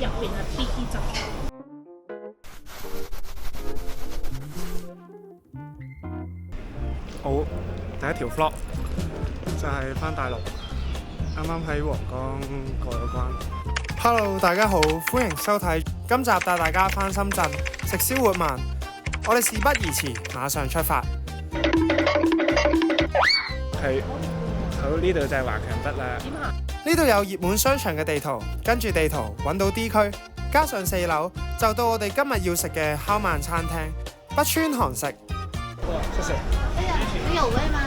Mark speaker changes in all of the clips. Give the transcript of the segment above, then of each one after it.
Speaker 1: 入邊係 BT 汁。
Speaker 2: 好，第一條 vlog 就係返大陸，啱啱喺皇崗過咗關。Hello， 大家好，歡迎收睇今集帶大家返深圳食宵活漫。我哋事不宜遲，馬上出發。係，好，呢度就係華強北啦。
Speaker 1: 點行？
Speaker 2: 呢度有熱門商場嘅地圖，跟住地圖揾到 D 區，加上4樓就到我哋今日要食嘅烤鰻餐廳北川韓食。謝謝。
Speaker 1: 哎呀，你有味嗎？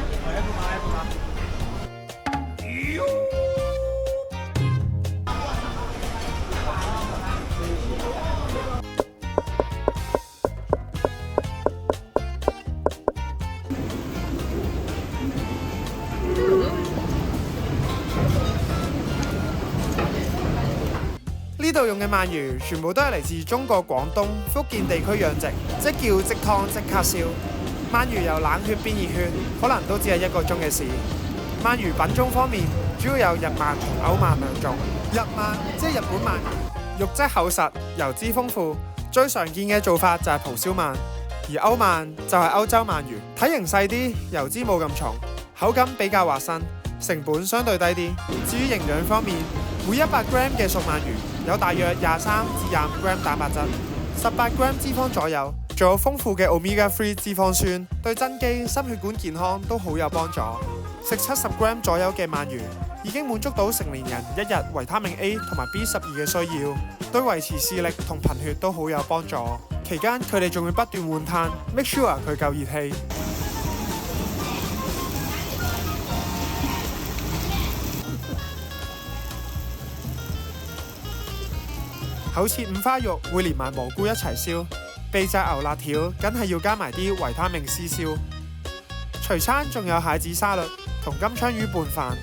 Speaker 2: 呢度用嘅鰻魚全部都係嚟自中國廣東、福建地區養殖，即叫即劏即刻燒。鰻魚由冷血變熱血，可能都只係1個鐘嘅事。鰻魚品種方面，主要有日鰻同歐鰻兩種。日鰻即係日本鰻魚，肉質厚實，油脂豐富。最常見嘅做法就係蒲燒鰻，而歐鰻就係歐洲鰻魚，體型細啲，油脂冇咁重，口感比較滑身，成本相對低啲。至於營養方面，每100 gram 嘅熟鰻魚有大約23至25 gram 蛋白質，18 gram 脂肪左右，仲有豐富嘅 omega-3 脂肪酸，對增肌、心血管健康都好有幫助。食70 gram 左右嘅鰻魚已經滿足到成年人1日維他命 A 同埋 B12嘅需要，對維持視力同貧血都好有幫助。期間佢哋仲會不斷換碳 ，make sure 佢夠熱氣。厚切五花肉會連埋蘑菇一齊燒，秘製牛辣條梗係要加埋啲維他命 C 燒。隨餐仲有蟹子沙律同金槍魚拌飯。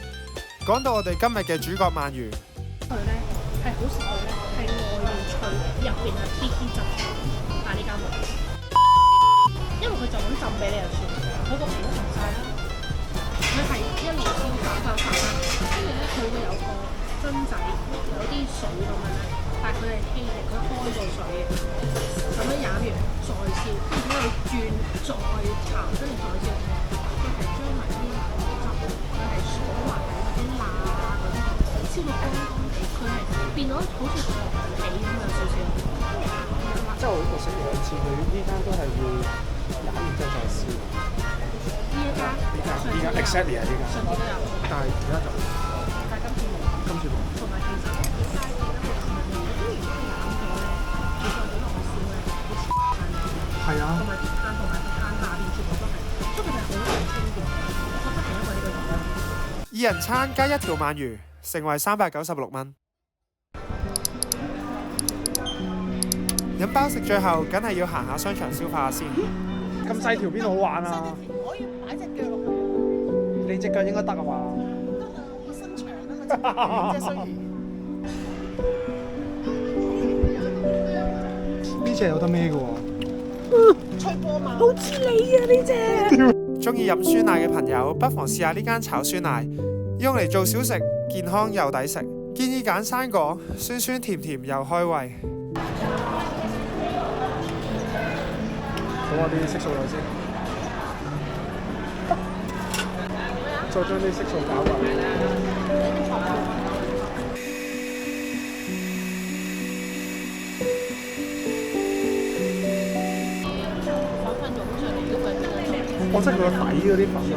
Speaker 2: 講到我哋今日嘅主角鰻魚，
Speaker 1: 佢咧係好食佢咧係外面脆，入邊係 BT 汁，但係呢間冇，因為佢就咁浸俾你就算，佢個皮都熟晒啦。佢係一路燒發啦，跟住咧佢會有個樽仔，有啲水咁樣咧。但係佢係稀嘅，佢開過水嘅，咁樣飲完再燒，跟住佢轉再炒，跟住再燒。佢係將埋啲牛汁，佢係鎖埋喺嗰啲辣嗰啲度，燒到乾乾地，佢係變咗好似糖皮咁樣少少。
Speaker 2: 即係我食2次，佢呢間都係會飲完之後再燒。
Speaker 1: 呢一間
Speaker 2: exactly 係呢間，
Speaker 1: 上次都有，
Speaker 2: 但係而家就
Speaker 1: 但係今次冇。
Speaker 2: 今次冇。
Speaker 1: 同埋其實啲街市咧，佢咁樣嘅，如果佢冷咗咧，你再俾落去燒咧，
Speaker 2: 係啊。
Speaker 1: 同埋炭下邊全部都係，所以佢哋好難清潔。我覺得係因為呢個原因。
Speaker 2: 2人餐加1條鰻魚，成為396蚊。飲飽食最後，梗係要行下商場消化下先。咁細條邊度好玩啊？
Speaker 1: 唔可以擺隻腳落去。
Speaker 2: 你隻腳應該得啊嘛？
Speaker 1: 得啊，我身長啊，即係雖然。
Speaker 2: 呢隻有得孭嘅喎。
Speaker 1: 吹波嘛，好似你啊呢隻。
Speaker 2: 中意飲酸奶嘅朋友，不妨試下呢間炒酸奶，用嚟做小食，健康又抵食。建議揀生果，酸酸甜甜又開胃。好啊，啲色素有先，再將啲色素搞勻。我即係佢個底嗰啲粉啊！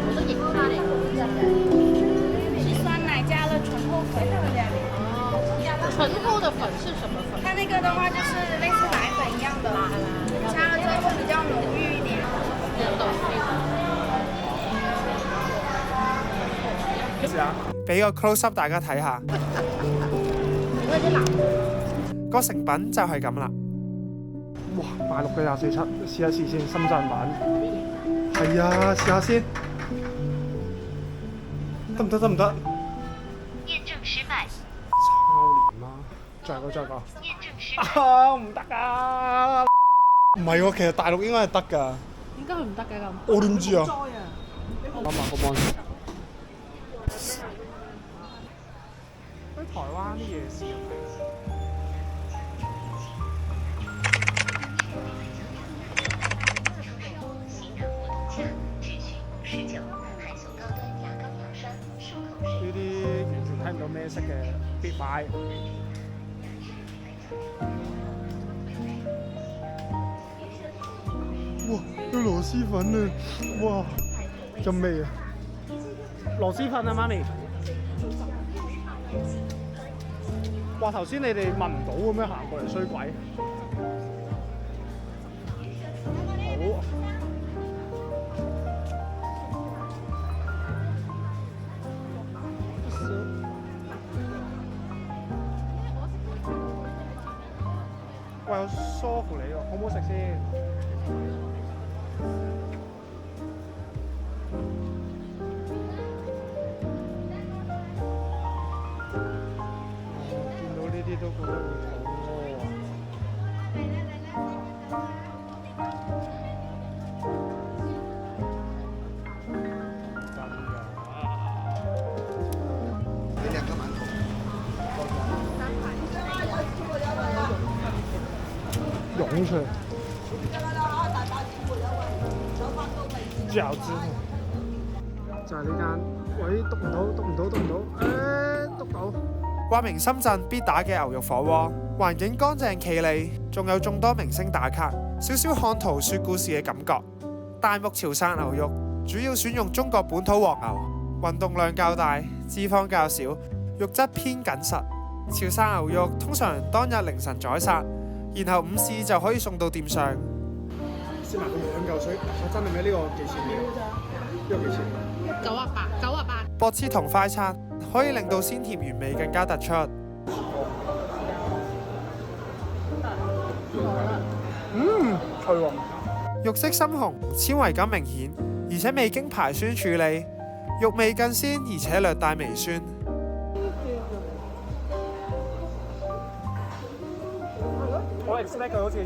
Speaker 3: 是酸奶加了醇厚粉。
Speaker 1: 醇厚的粉是什麼粉？
Speaker 3: 它那個的話就是類似奶粉一樣的啦，加了之後會比較濃郁一點。
Speaker 2: 試下，俾個 close up 大家睇下。個成品就係咁啦。哇！大陸嘅24.7，試一試先，深圳版。係啊，試下先。得唔得？得唔得？
Speaker 4: 驗證失敗。
Speaker 2: 抄年啦！再個。
Speaker 4: 驗證失敗。
Speaker 2: 啊！唔得啊！唔係喎，其實大陸應該係得㗎。
Speaker 1: 點解佢唔得嘅咁？
Speaker 2: 我點知啊？
Speaker 1: 啱
Speaker 2: 啱啊，個 mon。台灣啲夜市咁樣。哇！有螺絲粉啊！哇！咁味啊！螺絲粉啊，媽咪！哇！頭先你哋聞唔到咁樣行過嚟，衰鬼！好。喂，好舒服你喎，好唔好食先？見到呢啲都覺得會肚屙啊！真㗎！
Speaker 5: 呢兩個饅頭。
Speaker 2: 湧出嚟，餃子就係呢間。喂，篤唔到，篤到。話明深圳必打嘅牛肉火鍋，環境乾淨企理，仲有眾多明星打卡，少少看圖說故事嘅感覺。大目潮汕牛肉主要選用中國本土黃牛，運動量較大，脂肪較少，肉質偏緊實。潮汕牛肉通常當日凌晨宰殺，然後午市就可以送到店上。先埋佢2嚿水，我真係咩？呢個幾錢嘅？呢個幾錢
Speaker 1: 98。
Speaker 2: 薄切同快餐可以令到鮮甜原味更加突出。脆喎！肉色深紅，纖維感明顯，而且未經排酸處理，肉味更鮮，而且略帶微酸。我 expect 佢好似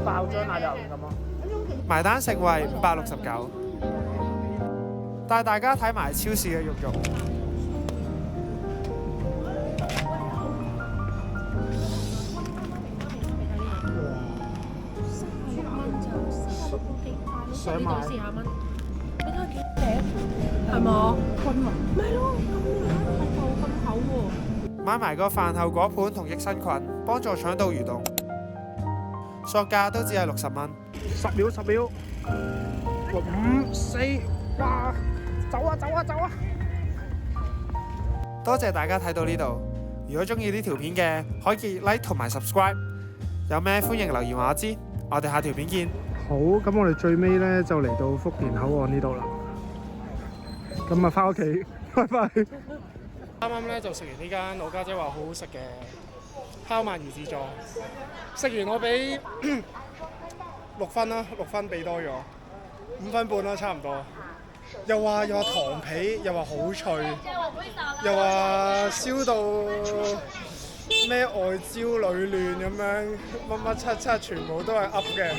Speaker 2: 爆漿奶油咁啊！埋單成為569，帶大家睇埋超市嘅肉。想買
Speaker 1: 40蚊，你睇下幾頂，係嘛？均勻，咪咯，咁厚喎。
Speaker 2: 買埋個飯後果盤同益生菌，幫助腸道蠕動。索價都只係60蚊。10秒。5、4，哇！走啊！多謝大家睇到呢度。如果中意呢條片嘅，可以 like 同埋 subscribe。有咩歡迎留言話我知。我哋下條片見。好，咁我哋最尾咧就嚟到福田口岸呢度啦。咁啊，翻屋企，拜拜。啱啱咧就食完呢間我家姐話好好食嘅烤鰻魚自助，食完我俾6分啦，6分俾多咗，5分半啦，差唔多。又話糖皮，又話好脆，又話燒到咩外焦裏嫩咁樣，乜乜七七全部都係噏嘅。